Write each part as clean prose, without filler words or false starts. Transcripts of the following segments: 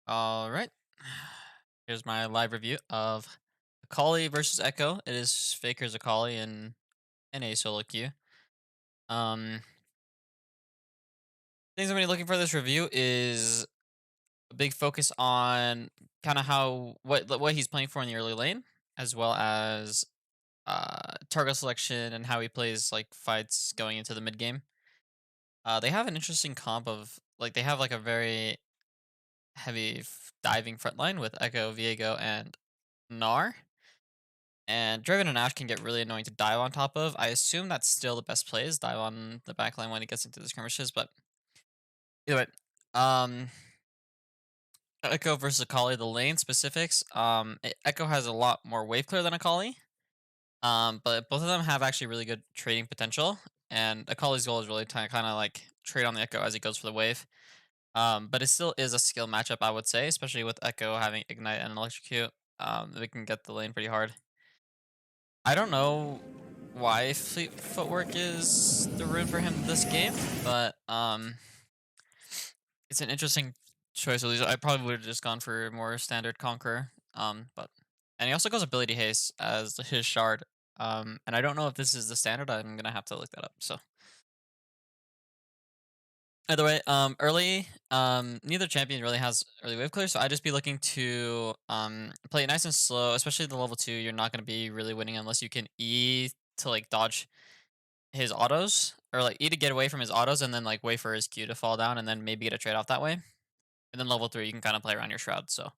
All right. Here's my live review of Akali versus Ekko. It is Faker's Akali in a solo queue. Um, things I'm gonna be looking for this review is a big focus on kind of how what he's playing for in the early lane, as well as target selection and how he plays like fights going into the mid game. They have an interesting comp of like they have like a very heavy diving front line with Ekko, Viego, and Gnar. And Draven and Ash can get really annoying to dive on top of. I assume that's still the best play is dive on the backline when he gets into the skirmishes, but either way. Um Echo versus Akali, the lane specifics. Echo has a lot more wave clear than Akali. But both of them have actually really good trading potential. And Akali's goal is really to kind of like trade on the Echo as he goes for the wave. But it still is a skill matchup, I would say, especially with Echo having Ignite and Electrocute. We can get the lane pretty hard. I don't know why fleet footwork is the rune for him this game, but it's an interesting choice. At least I probably would have just gone for more standard Conqueror. But and he also goes ability haste as his shard. And I don't know if this is the standard. I'm gonna have to look that up. So either way, early, neither champion really has early wave clear, so I'd just be looking to play it nice and slow, especially the level 2. You're not gonna be really winning unless you can E to like dodge his autos, or like E to get away from his autos and then like wait for his Q to fall down and then maybe get a trade off that way. And then level 3 you can kind of play around your shroud. So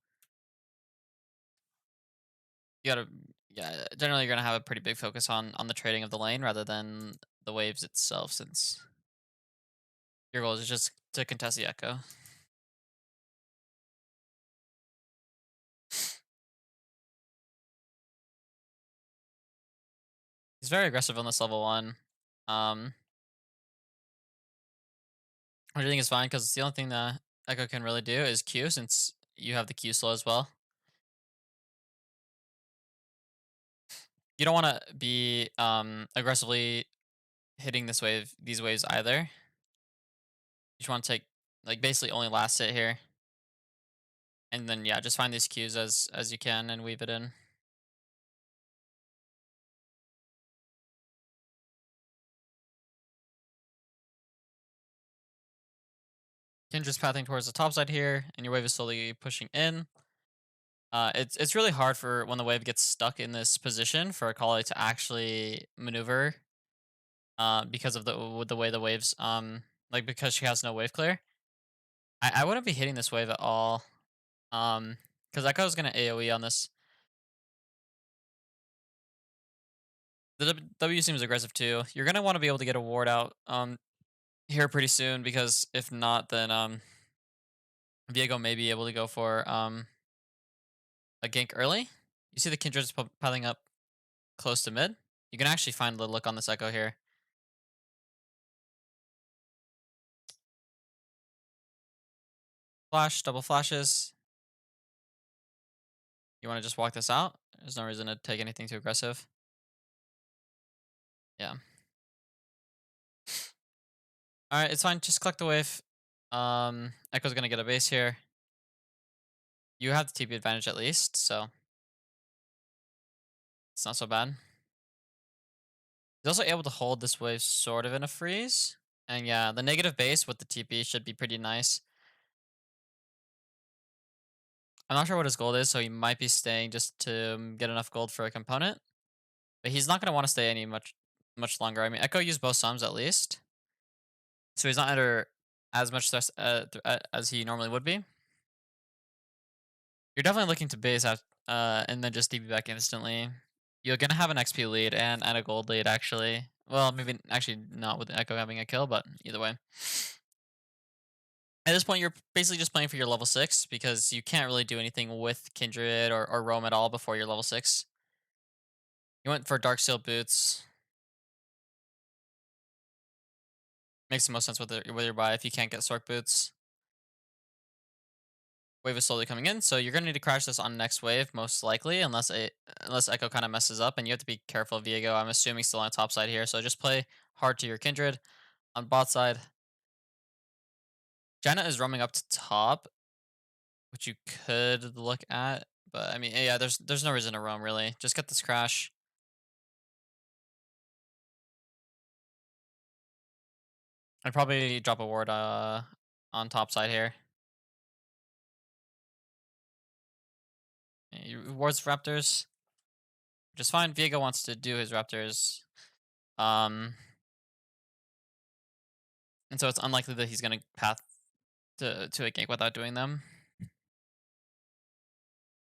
you gotta, yeah, generally you're gonna have a pretty big focus on the trading of the lane rather than the waves itself, since your goal is just to contest the Echo. He's very aggressive on this level 1. Um which I think is fine because the only thing that Echo can really do is Q, since you have the Q slow as well. You don't want to be aggressively hitting these waves either. You just want to take like basically only last hit here, and then yeah, just find these cues as you can and weave it in. Kindra's pathing towards the top side here, and your wave is slowly pushing in. It's really hard for when the wave gets stuck in this position for Akali to actually maneuver, because of the way the waves like because she has no wave clear. I wouldn't be hitting this wave at all, because Echo's gonna AOE on this. The W seems aggressive too. You're gonna want to be able to get a ward out here pretty soon, because if not, then Viego may be able to go for a gank early. You see the Kindred's piling up close to mid. You can actually find the look on this Echo here. Flash, double flashes. You want to just walk this out? There's no reason to take anything too aggressive. Yeah. All right, it's fine. Just collect the wave. Echo's gonna get a base here. You have the TP advantage at least, so it's not so bad. He's also able to hold this wave sort of in a freeze. And yeah, the negative base with the TP should be pretty nice. I'm not sure what his gold is, so he might be staying just to get enough gold for a component. But he's not going to want to stay much longer. I mean, Echo used both sums at least, so he's not under as much stress as he normally would be. You're definitely looking to base out and then just DP back instantly. You're going to have an XP lead and a gold lead, actually. Well, maybe actually not with Echo having a kill, but either way. At this point, you're basically just playing for your level 6, because you can't really do anything with Kindred or Roam at all before your level 6. You went for Dark Seal Boots. Makes the most sense with your buy if you can't get Sork Boots. Wave is slowly coming in, so you're going to need to crash this on next wave, most likely, unless Echo kind of messes up, and you have to be careful of Viego. I'm assuming still on top side here, so just play hard to your Kindred. On bot side, Jaina is roaming up to top. which you could look at. But I mean, yeah, there's no reason to roam really. Just get this crash. I'd probably drop a ward on top side here. Wards Raptors, just fine. Viego wants to do his Raptors. Um, and so it's unlikely that he's gonna path to a gank without doing them.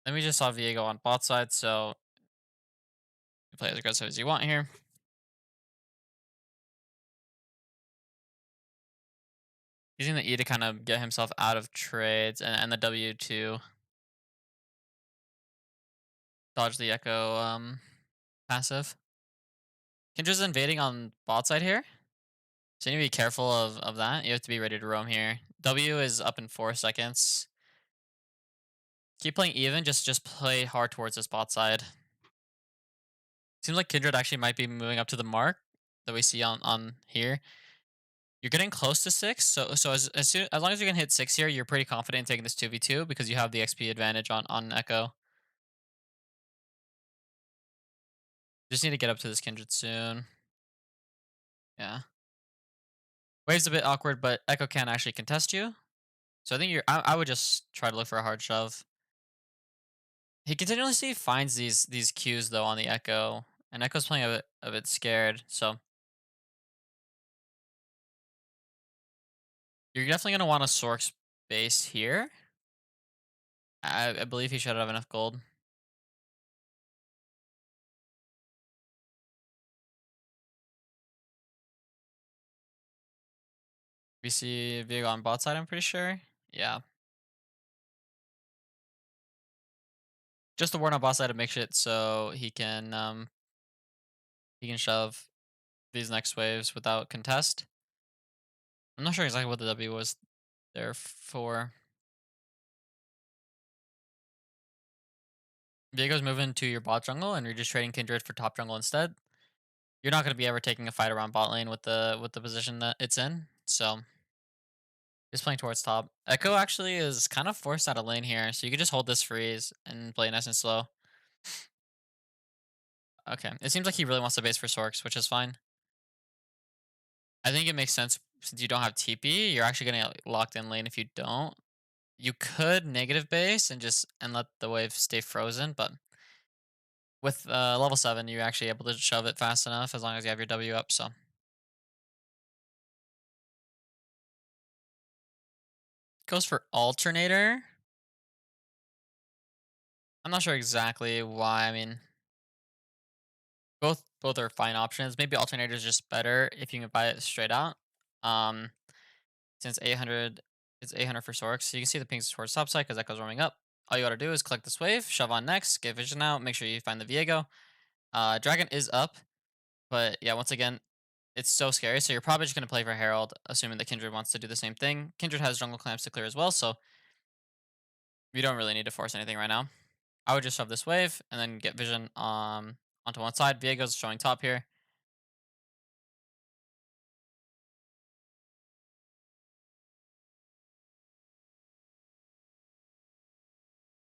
Then we just saw Viego on bot side, so you play as aggressive as you want here. Using the E to kind of get himself out of trades and the W to dodge the Ekko passive. Kendra's invading on bot side here. So you need to be careful of that. You have to be ready to roam here. W is up in 4 seconds. Keep playing even, just play hard towards this bot side. Seems like Kindred actually might be moving up to the mark that we see on here. You're getting close to 6, so as long as you can hit 6 here, you're pretty confident in taking this 2v2 because you have the XP advantage on Ekko. Just need to get up to this Kindred soon. Yeah. Wave's a bit awkward, but Ekko can actually contest you. So I think I would just try to look for a hard shove. He continuously finds these cues though on the Ekko, and Ekko's playing a bit scared. So you're definitely gonna want a Sork's base here. I believe he should have enough gold. We see Viego on bot side. I'm pretty sure. Yeah, just the ward on bot side to make shit so he can shove these next waves without contest. I'm not sure exactly what the W was there for. Viego's moving to your bot jungle, and you're just trading Kindred for top jungle instead. You're not going to be ever taking a fight around bot lane with the position that it's in. So just playing towards top. Ekko actually is kind of forced out of lane here, so you can just hold this freeze and play nice and slow. Okay, it seems like he really wants to base for Sorks, which is fine. I think it makes sense since you don't have TP. You're actually going to get locked in lane if you don't. You could negative base and let the wave stay frozen, but with level 7, you're actually able to shove it fast enough as long as you have your W up. So goes for alternator. I'm not sure exactly why. I mean, both are fine options. Maybe alternator is just better if you can buy it straight out. Um, since 800, it's 800 for Sorks. So you can see the pings towards top side because Echo's warming up. All you gotta do is collect this wave, shove on next, get vision out, make sure you find the Viego. Dragon is up, but yeah, once again, it's so scary. So you're probably just gonna play for Herald, assuming that Kindred wants to do the same thing. Kindred has jungle clamps to clear as well, so you don't really need to force anything right now. I would just shove this wave and then get vision onto one side. Viego's showing top here.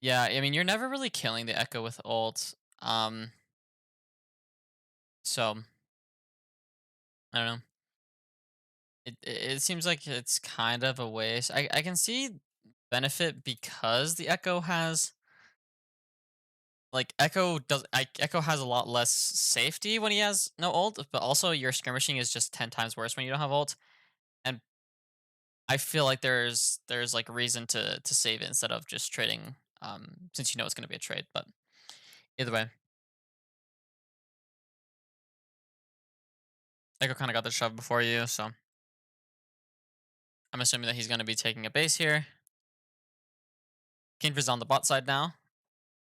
Yeah, I mean you're never really killing the Ekko with ult. So I don't know. It seems like it's kind of a waste. I can see benefit because the Ekko has Ekko has a lot less safety when he has no ult, but also your skirmishing is just 10 times worse when you don't have ult. And I feel like there's like reason to save it instead of just trading since you know it's going to be a trade, but either way, Ekko kind of got the shove before you, so I'm assuming that he's going to be taking a base here. Kindred's on the bot side now.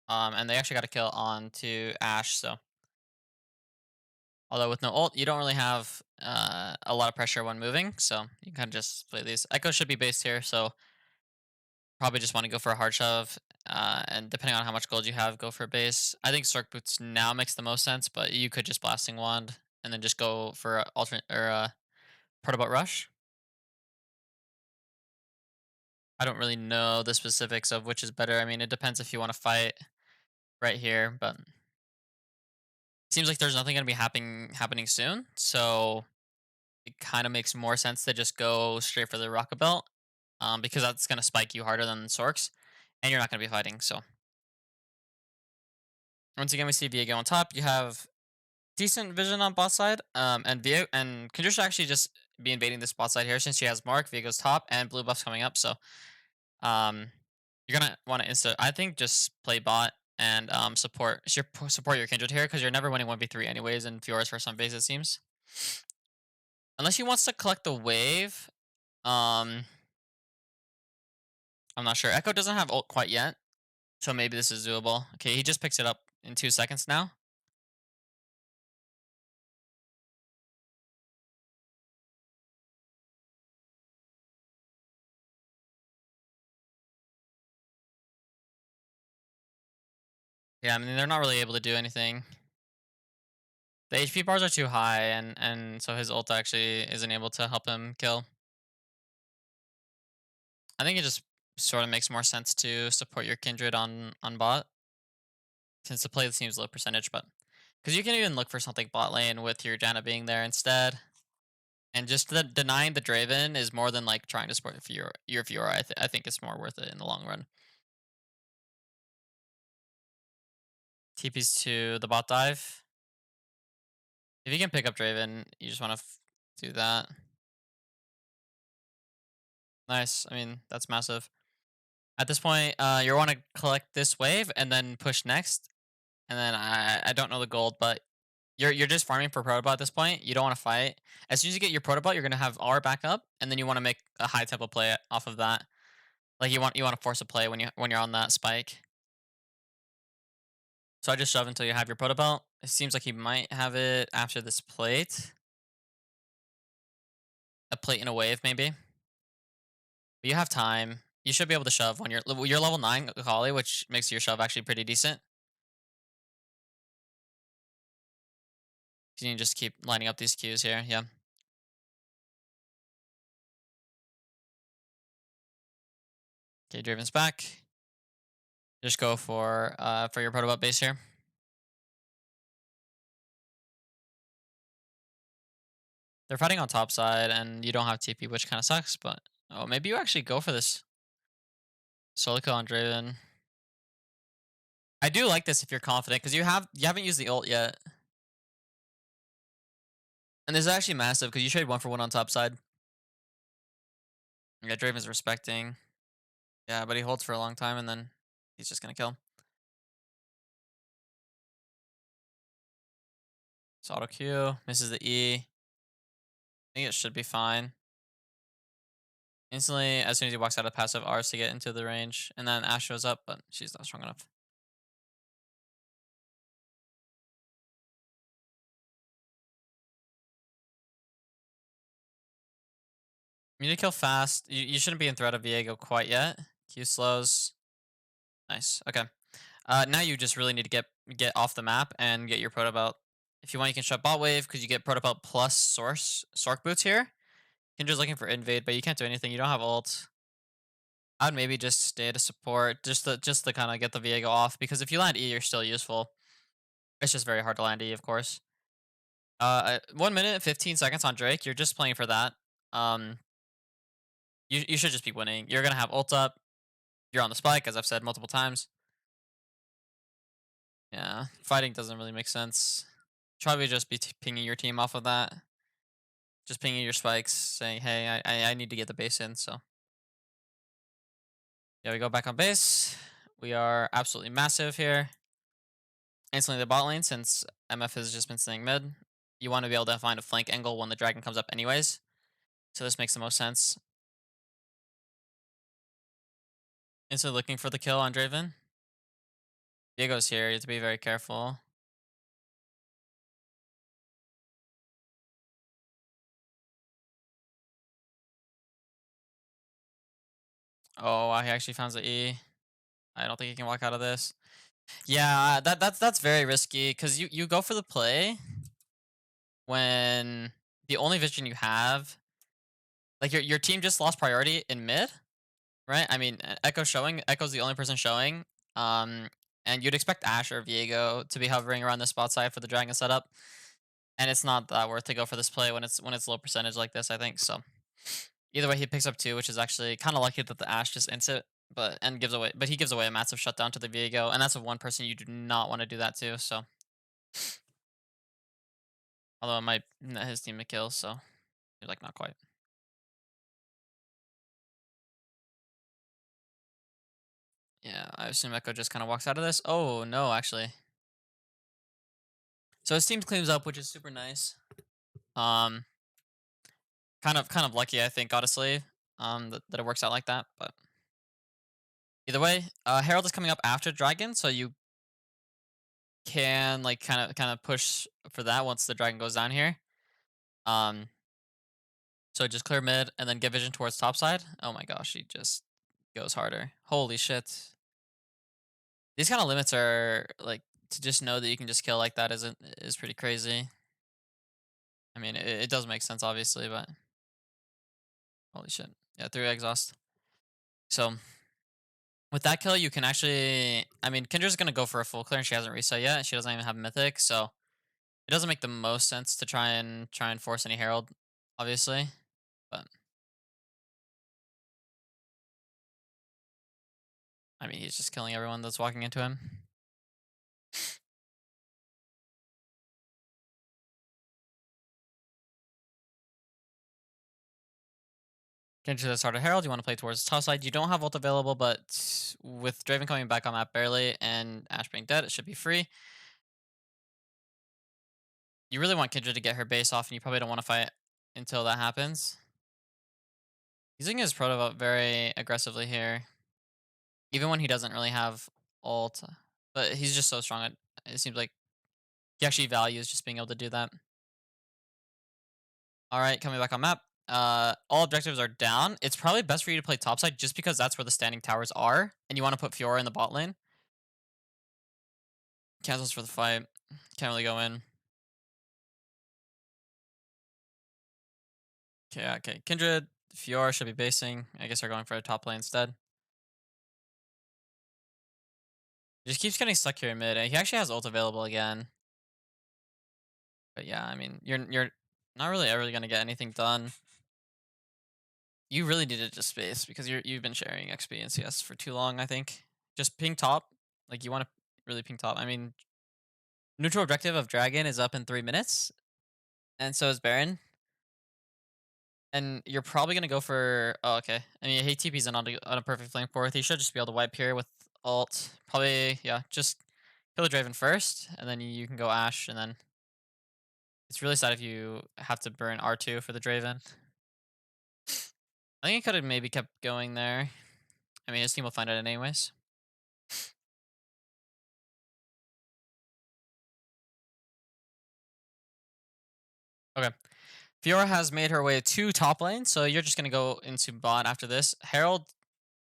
And they actually got a kill on to Ashe, so although with no ult, you don't really have a lot of pressure when moving, so you can kind of just play these. Ekko should be based here, so probably just want to go for a hard shove. And depending on how much gold you have, go for a base. I think Stork Boots now makes the most sense, but you could just Blasting Wand and then just go for a alternate or a Protobot Rush. I don't really know the specifics of which is better. I mean, it depends if you want to fight right here, but it seems like there's nothing going to be happening soon. So it kind of makes more sense to just go straight for the rocket belt, because that's going to spike you harder than Sorks, and you're not going to be fighting. So once again, we see Viego on top. You have decent vision on bot side, and Viego and Kendra should actually just be invading this bot side here since she has Mark, Viego's top, and blue buffs coming up. So um, you're gonna want to insta. I think just play bot and support your Kindred here because you're never winning 1v3 anyways in Fiora's first on base, it seems. Unless he wants to collect the wave. Um, I'm not sure. Ekko doesn't have ult quite yet, so maybe this is doable. Okay, he just picks it up in 2 seconds now. Yeah, I mean they're not really able to do anything. The HP bars are too high, and so his ult actually isn't able to help him kill. I think it just sort of makes more sense to support your Kindred on bot, since the play seems low percentage, but because you can even look for something bot lane with your Janna being there instead. And just denying the Draven is more than like trying to support your Fiora. I think it's more worth it in the long run. TP's to the bot dive. If you can pick up Draven, you just want to do that. Nice. I mean, that's massive. At this point, you want to collect this wave and then push next. And then I don't know the gold, but you're just farming for protobot at this point. You don't want to fight. As soon as you get your protobot, you're gonna have R back up, and then you want to make a high tempo play off of that. Like you want to force a play when you're on that spike. So I just shove until you have your protobot. It seems like he might have it after this plate. A plate and a wave maybe. But you have time. You should be able to shove when you're level 9 Akali, which makes your shove actually pretty decent. You can just keep lining up these queues here. Yeah. Okay, Draven's back. Just go for your protobot base here. They're fighting on top side, and you don't have TP, which kind of sucks. But oh, maybe you actually go for this solo kill on Draven. I do like this if you're confident because you haven't used the ult yet, and this is actually massive because you trade 1 for 1 on top side. Yeah, Draven's respecting. Yeah, but he holds for a long time, and then he's just gonna kill. So auto Q misses the E. I think it should be fine. Instantly, as soon as he walks out of passive R's to get into the range, and then Ash shows up, but she's not strong enough. You need to kill fast. You shouldn't be in threat of Viego quite yet. Q slows. Nice. Okay. Now you just really need to get off the map and get your proto belt. If you want, you can shut bot wave because you get proto belt plus Sork boots here. Kendra's looking for invade, but you can't do anything. You don't have ult. I'd maybe just stay to support, just to kind of get the Viego off, because if you land E, you're still useful. It's just very hard to land E, of course. 1 minute 15 seconds on Drake. You're just playing for that. Um, you should just be winning. You're gonna have ult up. You're on the spike, as I've said multiple times. Yeah, fighting doesn't really make sense. Probably just be pinging your team off of that. Just pinging your spikes, saying, "Hey, I need to get the base in." So yeah, we go back on base. We are absolutely massive here. Instantly the bot lane, since MF has just been staying mid. You want to be able to find a flank angle when the dragon comes up anyways. So this makes the most sense. Instantly looking for the kill on Draven. Diego's here, you have to be very careful. Oh, he actually found the E. I don't think he can walk out of this. Yeah, that's very risky because you go for the play when the only vision you have, like your team just lost priority in mid, right? I mean, Ekko showing. Ekko's the only person showing. Um, and you'd expect Ashe or Viego to be hovering around the spot side for the dragon setup, and it's not that worth to go for this play when it's low percentage like this. I think so. Either way, he picks up two, which is actually kind of lucky that the Ashe just ints it, but he gives away a massive shutdown to the Viego, and that's a one person you do not want to do that to. So, although it might net his team a kill, so you're like not quite. Yeah, I assume Ekko just kind of walks out of this. Oh no, actually. So his team cleans up, which is super nice. Um, kind of lucky, I think, honestly. That it works out like that. But either way, Herald is coming up after Dragon, so you can like kind of push for that once the Dragon goes down here. Um, so just clear mid and then get vision towards top side. Oh my gosh, he just goes harder. Holy shit! These kind of limits are like to just know that you can just kill like that is pretty crazy. I mean, it does make sense, obviously, but holy shit. Yeah, 3 exhaust. So, with that kill, you can actually. I mean, Kendra's going to go for a full clear, and she hasn't reset yet. She doesn't even have Mythic, so it doesn't make the most sense to try and force any Herald, obviously. But, I mean, he's just killing everyone that's walking into him. Kendra the starter Herald, you want to play towards the top side. You don't have ult available, but with Draven coming back on map barely and Ashe being dead, it should be free. You really want Kendra to get her base off, and you probably don't want to fight until that happens. He's using his proto vote very aggressively here, even when he doesn't really have ult. But he's just so strong. It seems like he actually values just being able to do that. All right, coming back on map. All objectives are down. It's probably best for you to play topside just because that's where the standing towers are, and you want to put Fiora in the bot lane. Cancels for the fight. Can't really go in. Okay, okay. Kindred, Fiora should be basing. I guess they're going for a top lane instead. He just keeps getting stuck here in mid, and he actually has ult available again. But yeah, I mean, you're not really ever gonna get anything done. You really need to just space because you've been sharing XP and CS for too long. I think just ping top, like you want to really ping top. I mean, neutral objective of Dragon is up in 3 minutes, and so is Baron. And you're probably gonna go for. Oh, okay. I mean, hey, TP's in on a perfect flank fourth. He should just be able to wipe here with ult. Probably, yeah. Just kill the Draven first, and then you can go Ashe, and then it's really sad if you have to burn R2 for the Draven. I think he could have maybe kept going there. I mean, his team will find it anyways. Okay. Fiora has made her way to top lane, so you're just gonna go into bot after this. Herald,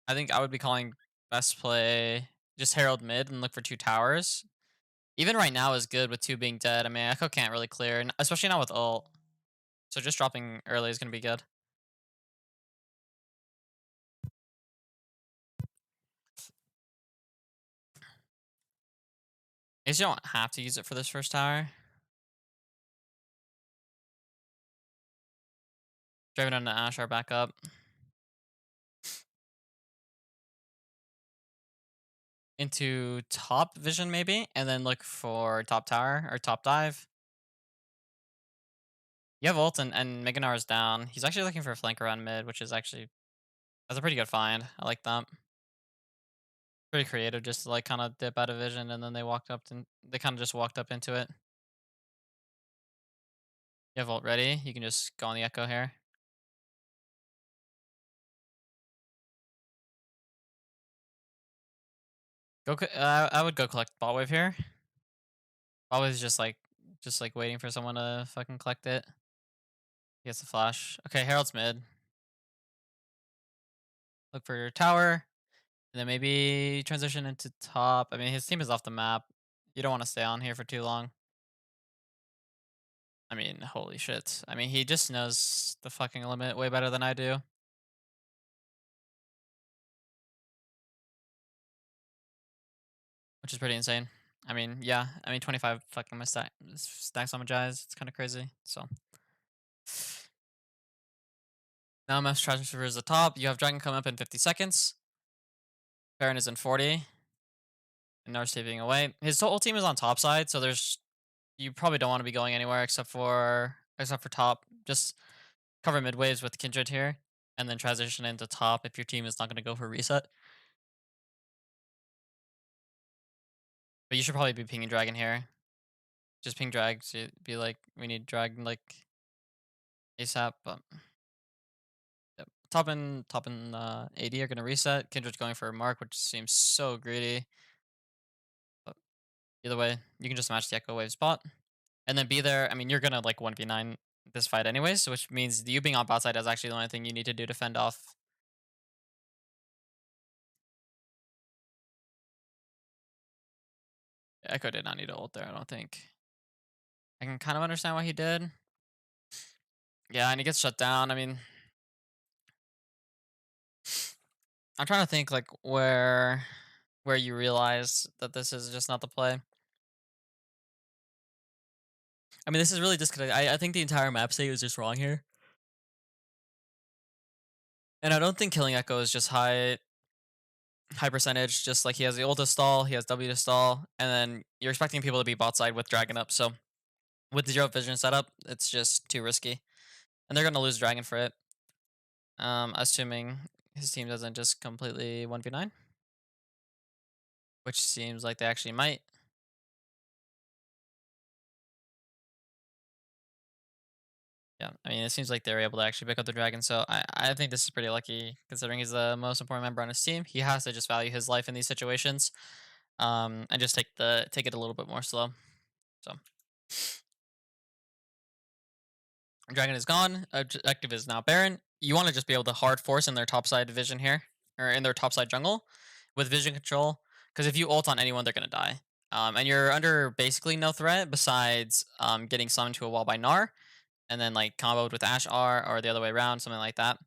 I think I would be calling best play just Herald mid and look for 2 towers. Even right now is good with 2 being dead. I mean, Ekko can't really clear, especially not with ult. So just dropping early is gonna be good. I guess you don't have to use it for this first tower. Draven and Ashe are back up. Into top vision maybe, and then look for top tower or top dive. You have ult and Mignar is down. He's actually looking for a flank around mid, which is actually that's a pretty good find. I like that. Pretty creative, just to like kind of dip out of vision, and then they kind of just walked up into it. You have ult ready. You can just go on the Ekko here. I would go collect bot wave here. Bot wave is just like waiting for someone to fucking collect it. He gets the flash. Okay, Herald's mid. Look for your tower. And then maybe transition into top. I mean, his team is off the map. You don't want to stay on here for too long. I mean, holy shit. I mean, he just knows the fucking limit way better than I do. which is pretty insane. I mean, yeah, I mean 25 fucking my stacks on my Jais. It's kind of crazy. So now Mass Transfer is the top. You have Dragon come up in 50 seconds. Baron is in 40. And Nar's taping away. His whole team is on top side, so there's you probably don't want to be going anywhere except for top. Just cover mid waves with Kindred here, and then transition into top if your team is not going to go for a reset. But you should probably be pinging Dragon here. Just ping Drag to be like, we need Dragon like ASAP. But yep. Top and 80 are going to reset. Kindred's going for a mark, which seems so greedy. But either way, you can just match the Ekko wave spot. And then be there. I mean, you're gonna like 1v9 this fight anyways, which means you being on bot side is actually the only thing you need to do to fend off. Ekko did not need to ult there, I don't think. I can kind of understand why he did. Yeah, and he gets shut down. I mean, I'm trying to think like where you realize that this is just not the play. I mean, this is really disconnected. I think the entire map state was just wrong here. And I don't think killing Ekko is just high percentage. Just like he has the ult to stall, he has W to stall, and then you're expecting people to be bot side with Dragon up. So with the zero vision setup, it's just too risky, and they're gonna lose Dragon for it. Assuming his team doesn't just completely 1v9, which seems like they actually might. Yeah, I mean, it seems like they're able to actually pick up the Dragon, so I think this is pretty lucky considering he's the most important member on his team. He has to just value his life in these situations, and just take it a little bit more slow. So Dragon is gone. Objective is now Baron. You want to just be able to hard force in their top side vision here, or in their top side jungle, with vision control. Because if you ult on anyone, they're gonna die. And you're under basically no threat besides getting summoned to a wall by Gnar, and then like comboed with Ash R or the other way around, something like that.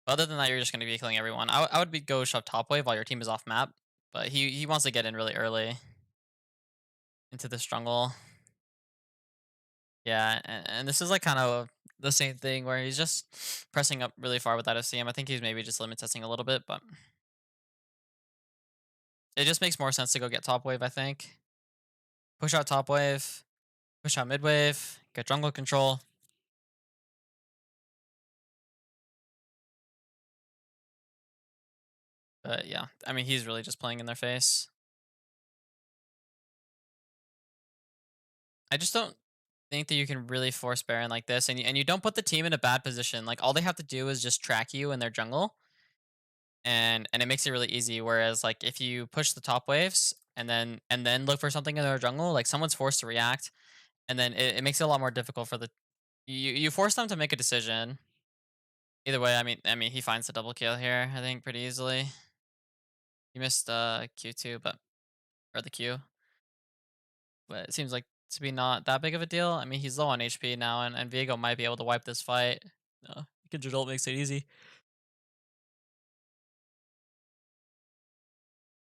But other than that, you're just gonna be killing everyone. I would be go shove top wave while your team is off map, but he wants to get in really early into this jungle. Yeah, and this is like kind of the same thing where he's just pressing up really far without a CM. I think he's maybe just limit testing a little bit, but it just makes more sense to go get top wave, I think. Push out top wave, push out mid wave, get jungle control. But yeah, I mean, he's really just playing in their face. I just don't think that you can really force Baron like this, and you don't put the team in a bad position. Like all they have to do is just track you in their jungle, and it makes it really easy. Whereas like if you push the top waves and then look for something in their jungle, like someone's forced to react, and then it makes it a lot more difficult for the you force them to make a decision. Either way, I mean he finds the double kill here, I think pretty easily. He missed Q2, but or the Q, but it seems like to be not that big of a deal. I mean he's low on HP now, and Viego might be able to wipe this fight. Kindred ult makes it easy.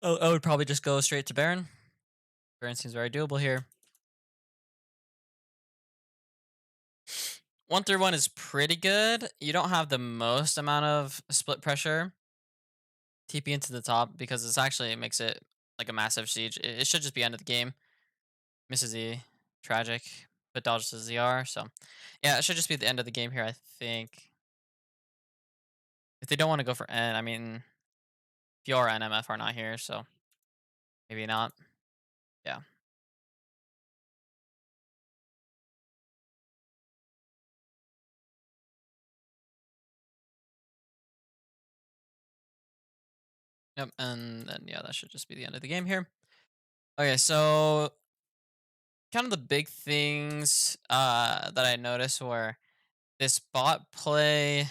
Oh, I would probably just go straight to Baron. Baron seems very doable here. 1-1 is pretty good. You don't have the most amount of split pressure. TP into the top because it makes it like a massive siege. It should just be end of the game. Misses E, tragic, but dodges the ZR. So yeah, it should just be the end of the game here, I think. If they don't want to go for N, I mean, PR and MF are not here, so maybe not. Yeah. Yep, and then yeah, that should just be the end of the game here. Okay, so kind of the big things that I noticed were this bot play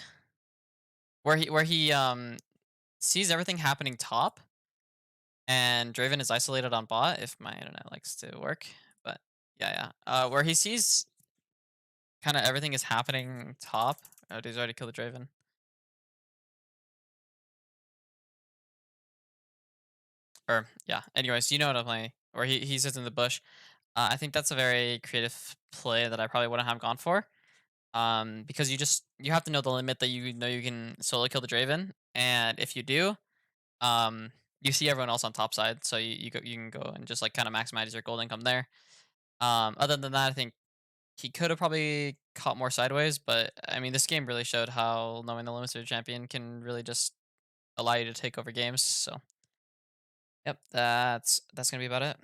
where he sees everything happening top, and Draven is isolated on bot if my internet likes to work. But yeah. Where he sees kind of everything is happening top. Oh, he's already killed the Draven. Or yeah. Anyways, you know what I'm playing. where he sits in the bush. I think that's a very creative play that I probably wouldn't have gone for. Because you have to know the limit that you know you can solo kill the Draven, and if you do, um, you see everyone else on top side, so you can go and just like kind of maximize your gold income there. Other than that, I think he could have probably caught more sideways, but I mean, this game really showed how knowing the limits of your champion can really just allow you to take over games. So, yep, that's gonna be about it.